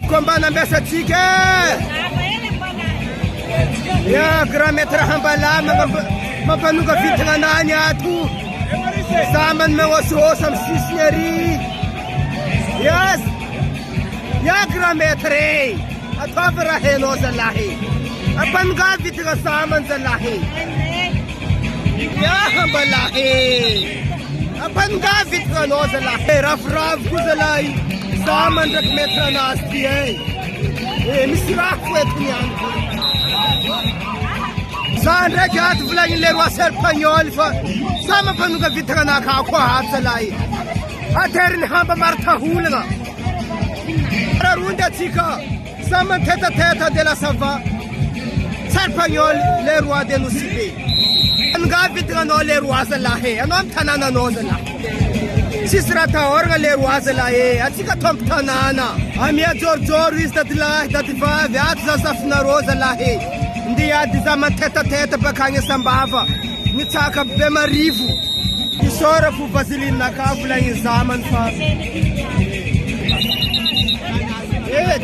Kombana mbesa tsika ya grametra hambala mampanuka fitnanany ato samany meososam sisneri yes ya grametre atavra heno zalahi apanga fitna saman zalahi ya hambalahi apanga fitna no zalahi rafraf kuzalai saman rak metra nasti hai misraf wetni anku zan rakat vlang le wasar panyol fa sama panuga vitrana ka ko hatsalai atherin hamba martha hulna runda tsika sama theta de la sava sar panyol le roi de nusibe anga vitrana le roi zalahe anom thanana no zala sisrata orga le roi zalahe atsika thom thanana amia jor istatla datva vyat zasafna rozalahe Ndia dizama teta bakanya sambava nitsaka bemarivu isora fu vasilina kavula inzaman fa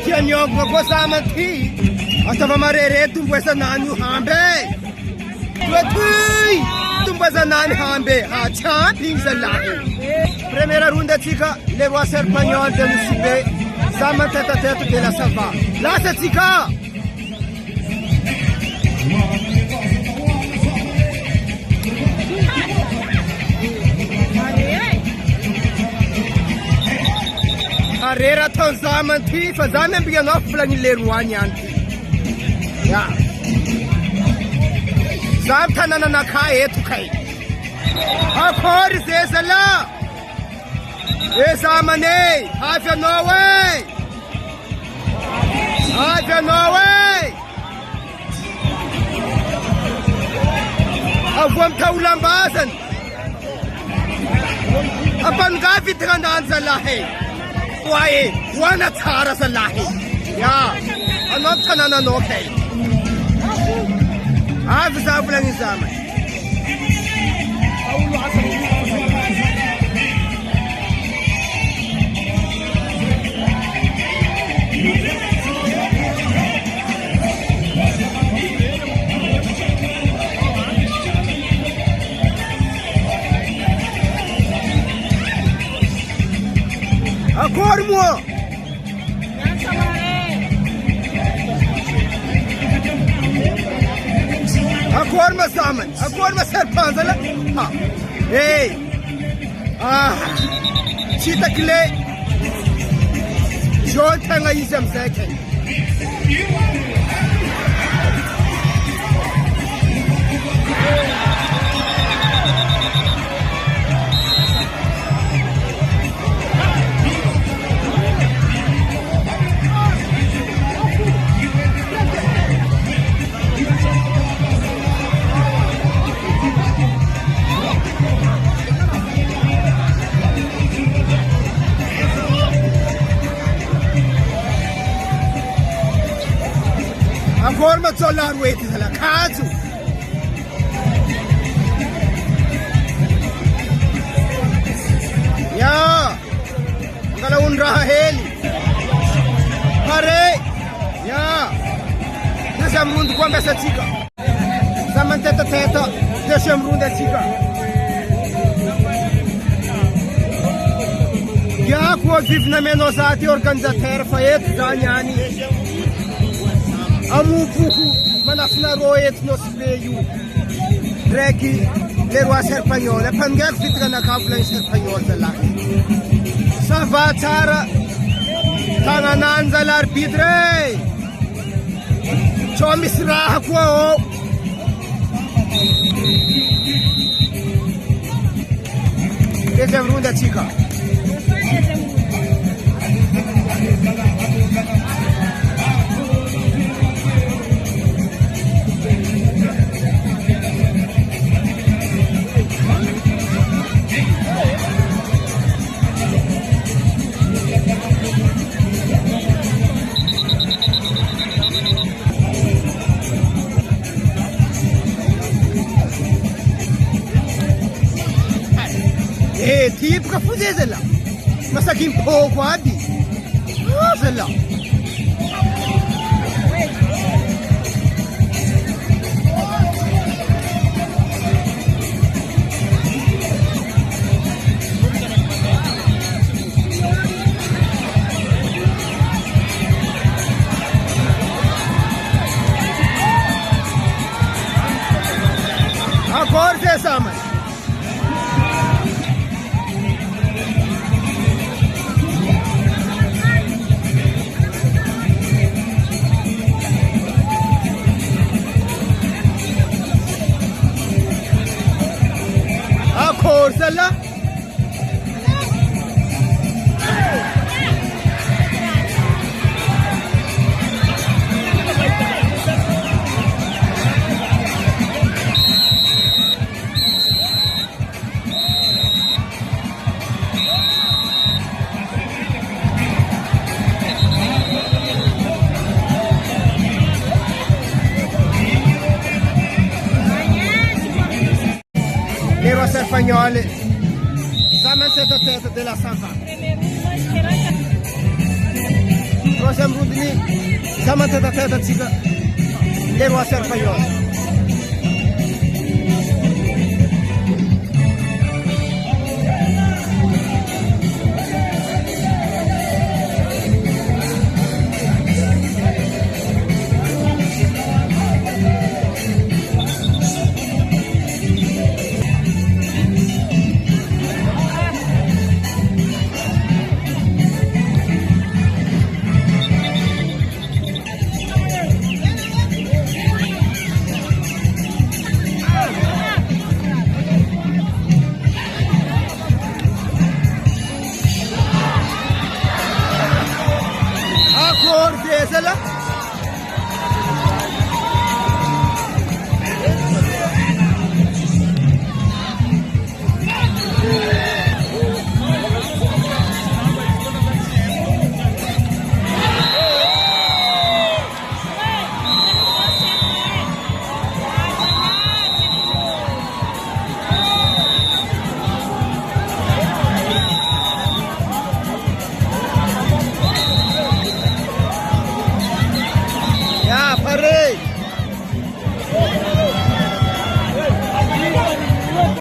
tianyo go zaman thi atava marere tumbesa nanu hambe twetui tumbesa nani hambe ha champion zalahi primera runda tsika le roi serpagnon de Lusibe zaman teta de la sava la tsika Rera ton zaman thi fa zaman bi no flang le ruanyan ya zam thanana na khae tu khai a khor se sala e zamane have no way avam thaulam basan apan ga fitran zalahe Why? One Tara Salahi. Yeah, I'm not Tanana okay. I've Zavlan is Zaman. Acormo! Acorma Zaman! Acorma Serpanzala! Hey! Chitakle! John Tanga Isam second. Acorma solar wait is la kazu. Ya, kala unra heli. Hare, ya. Nasa mrundu kwa mbesa chika. Zaman teta, desha mrunda chika. Ya kwa vivna menosati organizateur fayet zanyani. Amufuku manafna roet nos veyu Dreki le roi serpagnola pangak fitrana kavlan serpagnola zalahi Savatara Tanganan zalar bidre Chomisra hakwa Ese vrunda chica Tipo ka fuzezela masakin poko adi zela espagnol. Examen tête-à-tête de la Sava. Troisième round ni examen tête-à-tête de Leroy Serpagnon. Acorde,